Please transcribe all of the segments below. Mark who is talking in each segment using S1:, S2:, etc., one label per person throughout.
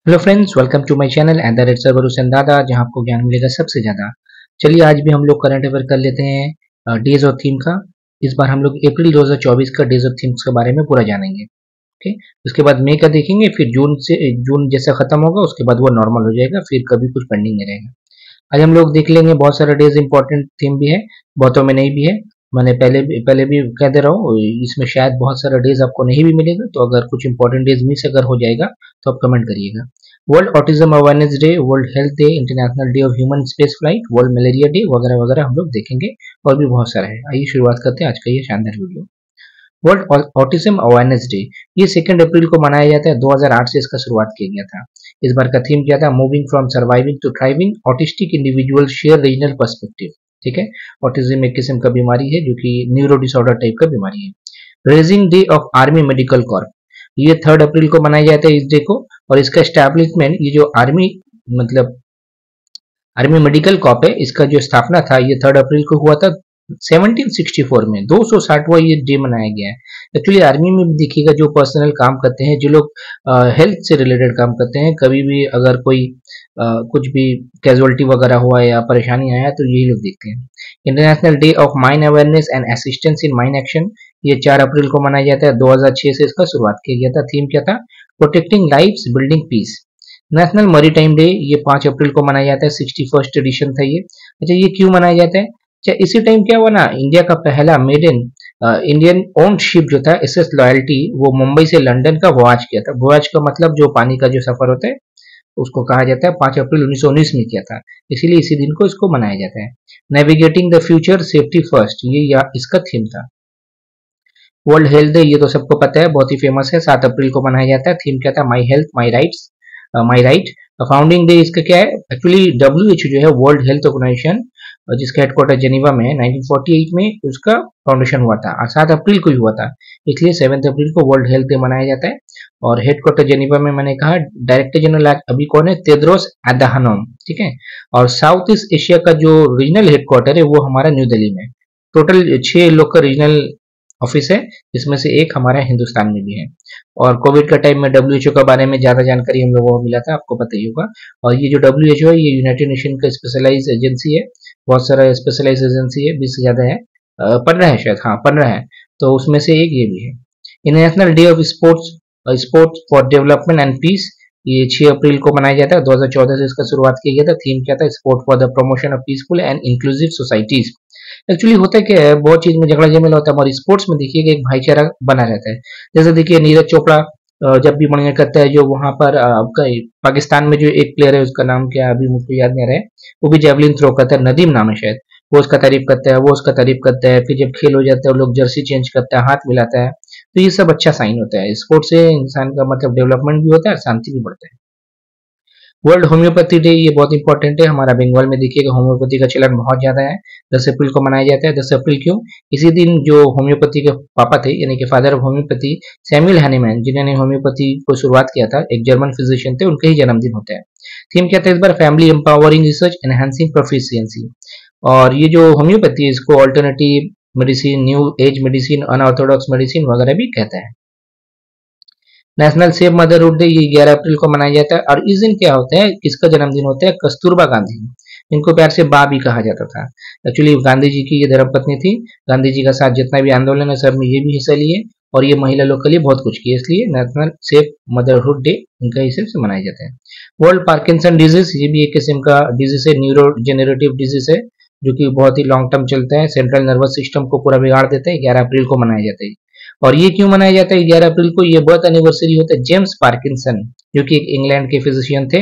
S1: Hello friends, welcome to my channel and the red server Hussain Dada, जहां आपको ज्ञान मिलेगा सबसे ज़्यादा। चलिए आज भी हम लोग करंट अफेयर कर लेते हैं डेज ऑफ थीम का। इस बार हम लोग अप्रैल 2024 का डेज ऑफ थीम्स के बारे में पूरा जानेंगे। ओके, उसके बाद मई का देखेंगे, फिर जून जैसा खत्म होगा उसके बाद वो नॉर्मल हो जाएगा, फिर कभी कुछ पेंडिंग नहीं रहेगा। आज हम लोग देख लेंगे, बहुत सारे डेज इंपॉर्टेंट थीम भी है, बहुतों में नहीं भी है। मैंने पहले भी कह दे रहा हूँ, इसमें शायद बहुत सारा डेज आपको नहीं भी मिलेगा, तो अगर कुछ इंपॉर्टेंट डेज मिस अगर हो जाएगा तो आप कमेंट करिएगा। World autism awareness day, world health day, international day of human space flight, world malaria day वगैरह वगैरह हम लोग देखेंगे, और भी बहुत सारा है। आइए शुरुआत करते हैं आज का ये शानदार video. World autism awareness day, ये 2 अप्रैल को मनाया जाता है। 2008 से इसका शुरुआत किया गया था। इस बार का थीम क्या था? Moving from surviving to thriving, autistic individual share regional perspective. ठीक है, ऑटिज्म एक किस्म का बीमारी है जो कि न्यूरो डिसऑर्डर टाइप का बीमारी है। Raising day of army medical Corp, ये 3 अप्रैल को मनाया जाता है इस डे को, और इसका एस्टैब्लिशमेंट, ये जो आर्मी मतलब आर्मी मेडिकल कॉर्प है, इसका जो स्थापना था ये 3 अप्रैल को हुआ था 1764 में। 260वां ये डे मनाया गया है। एक्चुअली आर्मी में भी देखिएगा, जो पर्सनल काम करते हैं, जो लोग हेल्थ से रिलेटेड काम करते हैं, कभी भी अगर कोई कुछ भी कैजुअलिटी वगैरह हुआ या परेशानी आया तो यही लोग देखते हैं। International day of mine awareness and assistance in mine action, ये 4 अप्रैल को मनाया जाता है। 2006 से इसका शुरुआत किया गया था। थीम क्या था? Protecting lives building peace. National maritime day, ये 5 अप्रैल को मनाया जाता है। 61st एडिशन था ये। अच्छा, ये क्यों मनाया जाता है? अच्छा, इसी टाइम क्या हुआ ना, इंडिया का पहला मेडन इंडियन ओन्ड शिप जो था एसएस लॉयल्टी, वो मुंबई से लंदन का वॉयज किया था। वॉयज का मतलब जो पानी का जो सफर होता है उसको कहा जाता है। 5 अप्रैल 1919 में किया था, इसीलिए इसी दिन को इसको मनाया जाता है। Navigating the future safety first, ये इसका थीम था। वर्ल्ड हेल्थ डे, ये तो सबको पता है, बहुत ही फेमस है। 7 अप्रैल को मनाया जाता है। थीम क्या था? My health my rights, my right. Founding day इसका क्या है? एक्चुअली WHO जो है, वर्ल्ड हेल्थ ऑर्गेनाइजेशन, जिसका हेडक्वार्टर जेनीवा में है, 1948 में उसका फाउंडेशन हुआ था, और 7 अप्रैल को ही हुआ था, इसलिए 7 अप्रैल को वर्ल्ड हेल्थ डे मनाया जाता है। और हेडक्वार्टर जेनीवा में, मैंने कहा, डायरेक्टर जनरल अभी कौन है? Tedros Adhanom. ठीक है, और साउथ ईस्ट एशिया का जो रीजनल हेडक्वार्टर है वो हमारा न्यू दिल्ली में। टोटल 6 लोग का रीजनल ऑफिस है, जिसमें से एक हमारा हिंदुस्तान में भी है। और कोविड का टाइम में WHO के बारे में ज़्यादा जानकारी हम लोगों को मिला था, आपको पता ही होगा। और ये जो WHO है, ये यूनाइटेड नेशन का स्पेशलाइज एजेंसी है। बहुत सारा स्पेशलाइज एजेंसी है, 20 से ज़्यादा है। 15 है शायद, हाँ 15 है, तो उसमें से एक ये भी है। International day of sports, sports for development and peace, ये 6 अप्रैल को मनाया जाता है। 2014 से इसका शुरुआत किया गया था। थीम क्या था? Sport for the promotion of peaceful and inclusive societies. Actually होता क्या है, बहुत चीज में झगड़ा झमेला होता है, और स्पोर्ट्स में देखिएगा एक भाईचारा बना रहता है। जैसे देखिए नीरज चोपड़ा जब भी बढ़िया करता है, जो वहां पर आपका पाकिस्तान में जो एक प्लेयर है, उसका नाम क्या अभी मुझको याद नहीं आ रहा है, वो भी जेवलिन थ्रो करता है, नदीम नाम है शायद। वो उसका तारीफ करता है, वो उसका तारीफ करता है, फिर जब खेल हो जाता है वो लोग जर्सी चेंज करता है, हाथ मिलाता है। तो ये सब अच्छा साइन होता है। स्पोर्ट्स से इंसान का मतलब डेवलपमेंट भी होता है, शांति भी बढ़ता है। वर्ल्ड होम्योपैथी डे, ये बहुत इंपॉर्टेंट है। हमारा बंगाल में देखिएगा होम्योपैथी का चलन बहुत ज्यादा है। 10 अप्रैल को मनाया जाता है। 10 अप्रैल क्यों? इसी दिन जो होम्योपैथी के पापा थे, यानी कि father of homeopathy, Samuel Hahnemann, जिन्होंने होम्योपैथी को शुरुआत किया था, एक जर्मन फिजिशियन थे, उनका ही जन्मदिन होता है। थीम क्या था इस बार? Family empowering research enhancing proficiency. और ये जो होम्योपैथी है, इसको alternative medicine, new age medicine, unorthodox medicine वगैरह भी कहता है। नेशनल सेव मदरहुड डे, ये 11 अप्रैल को मनाया जाता है। और इस दिन क्या होता है, किसका जन्मदिन होता है? कस्तूरबा गांधी, इनको प्यार से बा भी कहा जाता था। एक्चुअली गांधी जी की ये धर्मपत्नी थी। गांधी जी का साथ जितना भी आंदोलन है, सब में ये भी हिस्सा लिए, और ये महिला लोग के लिए बहुत कुछ किया, इसलिए नेशनल सेव मदरहुड डे इनका हिसाब से मनाया जाता है। वर्ल्ड पार्किंसन डिजीज, ये भी एक किस्म का डिजीज है, न्यूरो जेनरेटिव डिजीज है, जो कि बहुत ही लॉन्ग टर्म चलता है, सेंट्रल नर्वस सिस्टम को पूरा बिगाड़ देता है। 11 अप्रैल को मनाया जाता है। और ये क्यों मनाया जाता है 11 अप्रैल को? ये बर्थ एनिवर्सरी होता है जेम्स पार्किंसन, जो कि एक इंग्लैंड के फिजिशियन थे।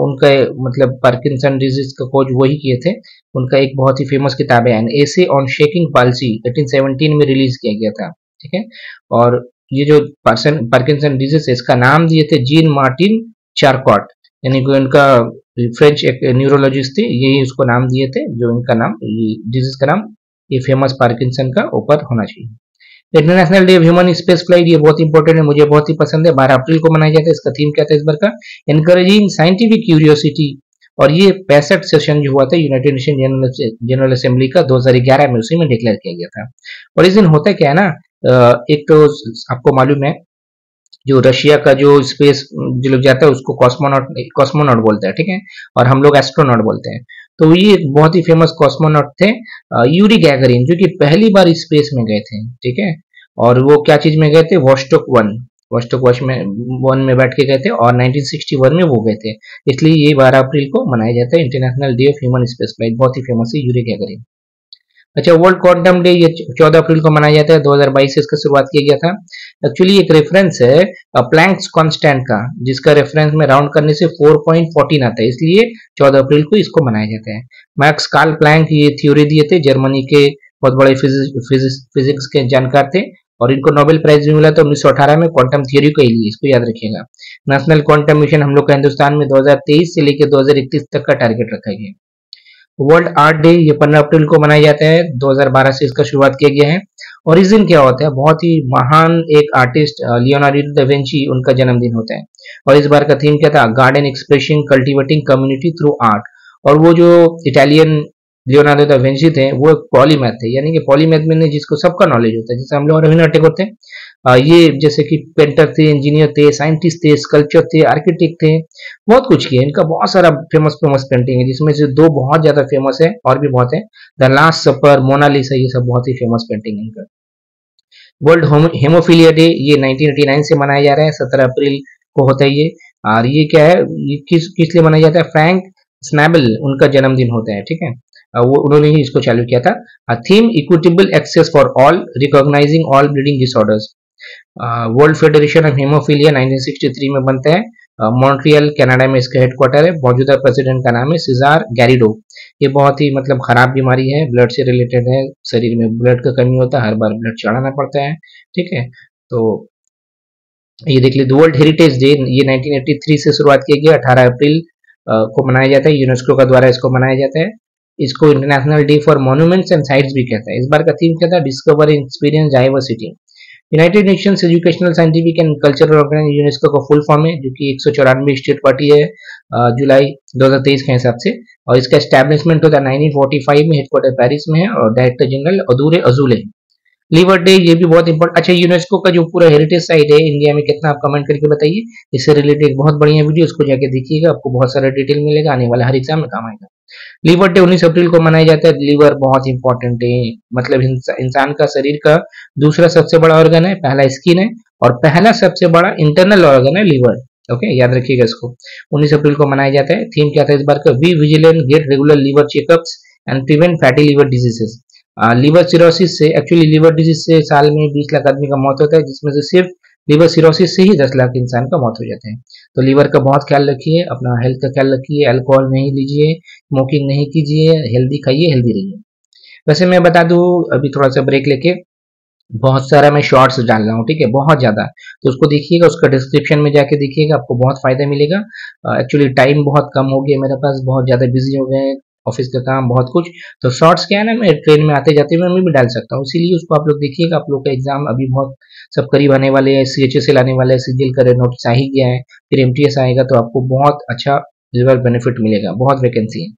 S1: उनका मतलब पार्किंसन डिजीज का खोज वही किए थे। उनका एक बहुत ही फेमस किताब है an essay on shaking palsy, 1817 में रिलीज किया गया था। ठीक है, और ये जो पार्किंसन डिजीज है, इसका नाम दिए थे जीन मार्टिन चारकॉट, यानी कि उनका फ्रेंच एक न्यूरोलॉजिस्ट थे, यही उसको नाम दिए थे, जो इनका नाम, ये डिजीज का नाम, ये फेमस पार्किंसन का ऊपर होना चाहिए। International day of human space flight, ये बहुत इंपॉर्टेंट है, मुझे बहुत ही पसंद है। 12 अप्रैल को मनाया जाता है। इसका थीम क्या था इस बार का? Encouraging scientific curiosity. और ये 65 सेशन जो हुआ था यूनाइटेड नेशन जनरल असेंबली का 2011 में, उसी में डिक्लेयर किया गया था। और इस दिन होता क्या है ना, एक तो आपको मालूम है, जो रशिया का जो स्पेस जो लोग जाता है उसको कॉस्मोनॉट कॉस्मोनॉट बोलते हैं, ठीक है, और हम लोग एस्ट्रोनॉट बोलते हैं। तो ये बहुत ही फेमस कॉस्मोनॉट थे, यूरी गैगरिन, जो कि पहली बार स्पेस में गए थे, ठीक है। और वो क्या चीज में गए थे, वोस्टोक वन, वोस्टोक वन में बैठ के गए थे, और 1961 में वो गए थे। इसलिए ये 12 अप्रैल को मनाया जाता है international day of human space flight, बहुत ही फेमस है यूरी गैगरिन। अच्छा, वर्ल्ड क्वांटम डे ये 14 अप्रैल को मनाया जाता है, 2022 से इसका शुरुआत किया गया था। एक्चुअली एक रेफरेंस है प्लैंक्स कांस्टेंट का, जिसका रेफरेंस में राउंड करने से 4.14 आता है, इसलिए 14 अप्रैल को इसको मनाया जाता है। मैक्स कार्ल प्लैंक ये थ्योरी दिए थे, जर्मनी के बहुत बड़े फिजिक्स के जानकार थे, और इनको नोबेल प्राइज भी मिला था 1918 में क्वांटम थ्योरी के लिए, इसको याद रखिएगा। नेशनल क्वांटम मिशन हम लोग का हिंदुस्तान में 2023 से लेकर 2031 तक का टारगेट रखा गया है। वर्ल्ड आर्ट डे ये 15 अप्रैल को मनाया जाता है, 2012 से इसका शुरुआत किया गया है। और इस दिन क्या होता है, बहुत ही महान एक आर्टिस्ट लियोनार्डो दा विंची, उनका जन्मदिन होता है। और इस बार का थीम क्या था, garden expressing cultivating community through art. और वो जो इटालियन लियोनार्डो दा विंची थे वो एक पॉलीमैथ थे, यानी कि पॉलीमैथ में जिसको सबका नॉलेज होता है, जैसे हम लोग रविन्द्रनाथ टैगोर थे, ये जैसे कि पेंटर थे, इंजीनियर थे, साइंटिस्ट थे, स्कल्पचर थे, आर्किटेक्ट थे, बहुत कुछ किया। इनका बहुत सारा फेमस फेमस पेंटिंग है, जिसमें से दो बहुत ज्यादा फेमस है, और भी बहुत है, द लास्ट सपर, मोनालिसा, ये सब बहुत ही फेमस पेंटिंग है इनका। वर्ल्ड हेमोफीलिया डे ये 1989 से मनाया जा रहा है, 17 अप्रैल को होता है ये। और ये क्या है, ये किस लिए मनाया जाता है, फ्रैंक स्नैबल उनका जन्मदिन होता है, ठीक है। वो उन्होंने ही इसको चालू किया था। Theme equitable access for all, recognising all bleeding disorders. World federation of haemophilia 1963 में बनता है, मॉन्ट्रियल कनाडा में इसका हेडक्वार्टर है। मौजूदा प्रेसिडेंट का नाम है सिजार गैरिडो। ये बहुत ही मतलब खराब बीमारी है, ब्लड से रिलेटेड है, शरीर में ब्लड का कमी होता है, हर बार ब्लड चढ़ाना पड़ता है, ठीक है। तो ये देख लीजिए, वर्ल्ड हेरिटेज डे ये 1983 से शुरुआत किया गया, 18 अप्रैल को मनाया जाता है, यूनेस्को का द्वारा इसको मनाया जाता है। इसको international day for monuments and sites भी कहता है। इस बार का थीम क्या था, discover and experience diversity. United nations educational scientific and cultural organisation UNESCO का फुल फॉर्म है, जो कि 194 स्टेट पार्टी है, जुलाई 2023 के हिसाब से। और इसका एस्टैब्लिशमेंट होता है 1945 में, हेडक्वार्टर पेरिस में है, और डायरेक्टर जनरल अदूरे अजूले। लीवर डे ये भी बहुत इंपॉर्टेंट। अच्छा, यूनेस्को का जो पूरा हेरिटेज साइट है इंडिया में कितना, आप कमेंट करके बताइए। इससे रिलेटेड बहुत बढ़िया वीडियो, उसको जाके देखिएगा, आपको बहुत सारा डिटेल मिलेगा, आने वाला हर एग्जाम में काम आएगा। लीवर डे 19 अप्रैल को मनाया जाता है। लीवर बहुत इंपॉर्टेंट है, मतलब इंसान का शरीर का दूसरा सबसे बड़ा ऑर्गन है, पहला स्किन है, और पहला सबसे बड़ा इंटरनल ऑर्गन है लीवर। ओके, याद रखिएगा इसको। 19 अप्रैल को मनाया जाता है। थीम क्या था इस बार का, be vigilant, get regular liver checkups and prevent fatty liver diseases. Liver cirrhosis से, एक्चुअली लीवर डिजीज से साल में 20 लाख आदमी का मौत होता है, जिसमें से सिर्फ लीवर सिरोसिस से ही 10 लाख इंसान का मौत हो जाता है। तो लीवर का बहुत ख्याल रखिए, अपना हेल्थ का ख्याल रखिए, अल्कोहल नहीं लीजिए, स्मोकिंग नहीं कीजिए, हेल्दी खाइए, हेल्दी रहिए। वैसे मैं बता दूं, अभी थोड़ा सा ब्रेक लेके बहुत सारा मैं शॉर्ट्स डाल रहा हूँ, ठीक है, बहुत ज्यादा, तो उसको देखिएगा, उसका डिस्क्रिप्शन में जाके देखिएगा, आपको बहुत फायदा मिलेगा। एक्चुअली टाइम बहुत कम हो गया मेरे पास, बहुत ज्यादा बिजी हो गए, ऑफिस का काम, बहुत कुछ। तो शॉर्ट्स क्या है ना, मैं ट्रेन में आते जाते मैं भी डाल सकता हूँ, इसीलिए उसको आप लोग देखिएगा। आप लोग का एग्जाम अभी बहुत सब करीब आने वाले हैं, CHSL आने वाले हैं, सीजीएल का नोटिस आ ही गया है, फिर MTS आएगा, तो आपको बहुत अच्छा रिजल्ट बेनिफिट मिलेगा, बहुत वैकेंसी है।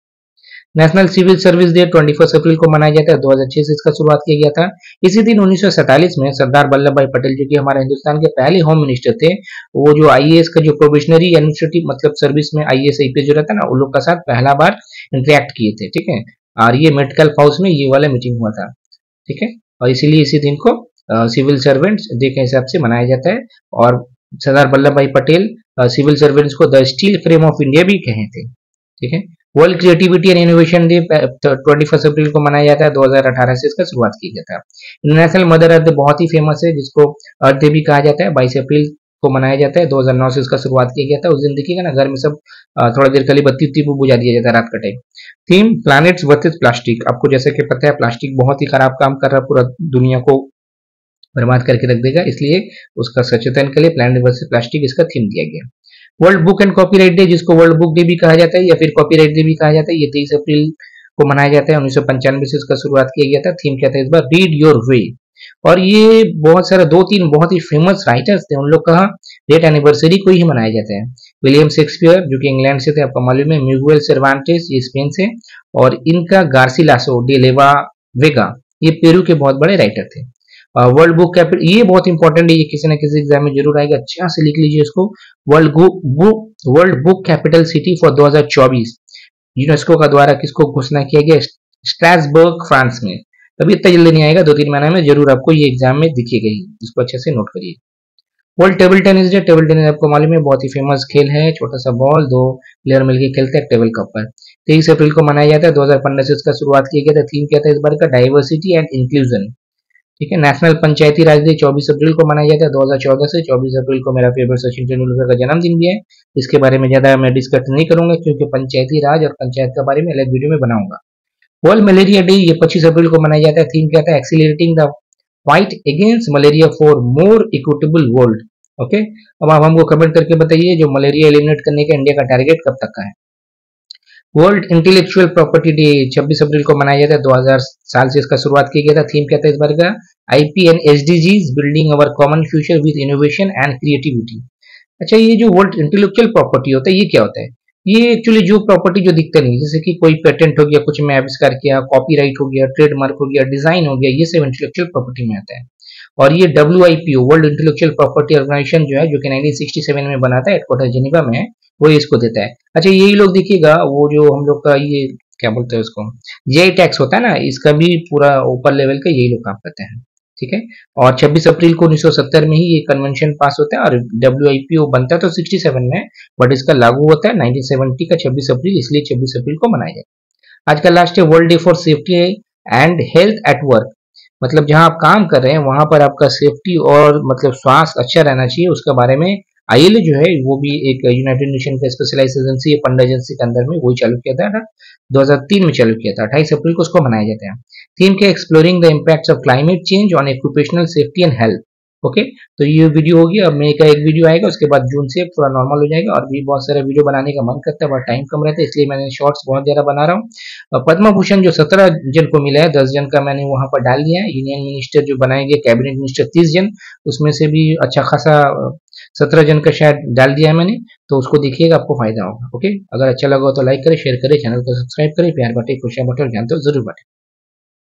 S1: नेशनल सिविल सर्विस डे 21 अप्रैल को मनाया जाता है, 2006 से इसका शुरुआत किया गया था। इसी दिन 1947 में सरदार वल्लभ भाई पटेल, जो कि हमारे हिंदुस्तान के पहले होम मिनिस्टर थे, वो जो IAS का जो प्रोबेशनरी एडमिनिस्ट्रेटिव मतलब सर्विस में IAS IPS जो रहता है ना, उन लोग का साथ पहला बार इंटरेक्ट किए थे, ठीक है। और ये मेडिकल हाउस में ये वाला मीटिंग हुआ था, ठीक है। और इसीलिए इसी दिन को सिविल सर्वेंट्स डे के हिसाब से मनाया जाता है। और सरदार वल्लभ भाई पटेल सिविल सर्वेंट्स को the steel frame of India भी कहे थे, ठीक है। World creativity and innovation day 21 अप्रैल को मनाया जाता है, 2018 से इसका शुरुआत की गया था। इंटरनेशनल मदर अर्थ बहुत ही फेमस है, जिसको अर्थ डे भी कहा जाता है, 22 अप्रैल को मनाया जाता है, 2009 से इसका शुरुआत किया गया था। उस दिन देखिएगा ना, घर में सब थोड़ा देर के लिए बत्ती उत्ती बुझा दिया जाता है रात का time. Theme planets versus plastic. आपको जैसे कि पता है, प्लास्टिक बहुत ही खराब काम कर रहा है, पूरा दुनिया को बर्बाद करके रख देगा, इसलिए उसका सचेतन के लिए प्लैनेट वर्सेस प्लास्टिक इसका थीम दिया गया। World book and copyright day, जिसको वर्ल्ड बुक डे भी कहा जाता है या फिर कॉपीराइट डे भी कहा जाता है, ये 23 अप्रैल को मनाया जाता है। 1995 से इसका शुरुआत किया गया था। थीम क्या था इस बार, रीड योर वे। और ये बहुत सारा 2-3 बहुत ही फेमस राइटर्स थे, उन लोग का डेट एनिवर्सरी को ही मनाया जाता है। विलियम शेक्सपियर, जो कि इंग्लैंड से थे, आपको मालूम है। मिगुएल सर्वांटेस, ये स्पेन से। और इनका गार्सिलासो डे लेवा वेगा, ये पेरू के बहुत बड़े राइटर थे। वर्ल्ड बुक कैपिटल, ये बहुत इंपॉर्टेंट है, ये किसी ना किसी एग्जाम में जरूर आएगा, अच्छा से लिख लीजिए इसको। World book capital city for 2024 UNESCO का द्वारा किसको घोषणा किया गया? स्ट्रासबर्ग, फ्रांस में। तभी इतना जल्दी नहीं आएगा, 2-3 महीने में जरूर आपको ये एग्जाम में दिखेगा ही, इसको अच्छे से नोट करिए। World table tennis day, table tennis आपको मालूम है बहुत ही फेमस खेल है, छोटा सा बॉल, दो प्लेयर मिलकर खेलते हैं टेबल के ऊपर। 23 अप्रैल को मनाया जाता है, 2015 से इसका शुरुआत किया गया था। थीम क्या था इस बार का? Diversity and inclusion. ठीक है। नेशनल पंचायती राज डे 24 अप्रैल को मनाया जाता है 2014 से। 24 अप्रैल को मेरा फेवरेट सचिन तेंदुलकर का जन्मदिन भी है। इसके बारे में ज्यादा मैं डिस्कस नहीं करूंगा, क्योंकि पंचायती राज और पंचायत के बारे में अलग वीडियो में बनाऊंगा। वर्ल्ड मलेरिया डे, ये 25 अप्रैल को मनाया जाता है। थीम क्या था? Accelerating the fight against malaria for more equitable world. Okay, अब आप हमको कमेंट करके बताइए, जो मलेरिया एलिमिनेट करने का इंडिया का टारगेट कब तक का है? वर्ल्ड इंटेलेक्चुअल प्रॉपर्टी डे 26 अप्रैल को मनाया जाता है, 2000 साल से इसका शुरुआत किया गया था। थीम क्या था इस बार का? IP and SDGs, building our common future with innovation and creativity. अच्छा, ये जो वर्ल्ड इंटेलेक्चुअल प्रॉपर्टी होता है, ये क्या होता है? ये एक्चुअली जो प्रॉपर्टी जो दिखते नहीं, जैसे कि कोई पेटेंट हो गया, कुछ में आविष्कार किया, कॉपीराइट हो गया, ट्रेडमार्क हो गया, डिजाइन हो गया, ये सब इंटेलेक्चुअल प्रॉपर्टी में आता है। और ये WIPO, world intellectual property organisation जो है, जो कि 1967 में बना था, हेडक्वार्टर जेनेवा में है, वो इसको देता है। अच्छा, यही लोग देखिएगा, वो जो हम लोग का ये क्या बोलते हैं उसको, जीआई टैक्स होता है ना, इसका भी पूरा ऊपर लेवल का यही लोग काम करते हैं। ठीक है। और 26 अप्रैल को 1970 में ही ये कन्वेंशन पास होता है, और WIPO बनता है तो 67 में, बट इसका लागू होता है 1970 का 26 अप्रैल, इसलिए 26 अप्रैल को मनाया जाता है। आज का लास्ट है world day for safety and health at work. मतलब जहां आप काम कर रहे हैं वहां पर आपका सेफ्टी और मतलब स्वास्थ्य अच्छा रहना चाहिए, उसके बारे में ILO जो है, वो भी एक यूनाइटेड नेशन का स्पेशलाइज एजेंसी है, फंड एजेंसी के अंदर में वही चालू किया था, 2003 में चालू किया था। 28 अप्रैल को उसको मनाया जाता है। थीम के exploring the impacts of climate change on occupational safety and health. Okay, तो ये वीडियो होगी। अब मई का एक वीडियो आएगा, उसके बाद जून से पूरा नॉर्मल हो जाएगा, और भी बहुत सारे वीडियो बनाने का मन करता है, बट टाइम कम रहता है, इसलिए मैंने शॉर्ट्स बहुत ज्यादा बना रहा हूँ। पद्म भूषण जो 17 जन को मिला है, 10 जन का मैंने वहां पर डाल दिया है। यूनियन मिनिस्टर जो बनाए गए, कैबिनेट मिनिस्टर 30 जन, उसमें से भी अच्छा खासा 17 जन का शायद डाल दिया है मैंने, तो उसको देखिएगा, आपको फायदा होगा। ओके, अगर अच्छा लगा हो तो लाइक करें, शेयर करें, चैनल को सब्सक्राइब करें, प्यार बांटे, खुशियां बांटे और जानते हो जरूर बांटे।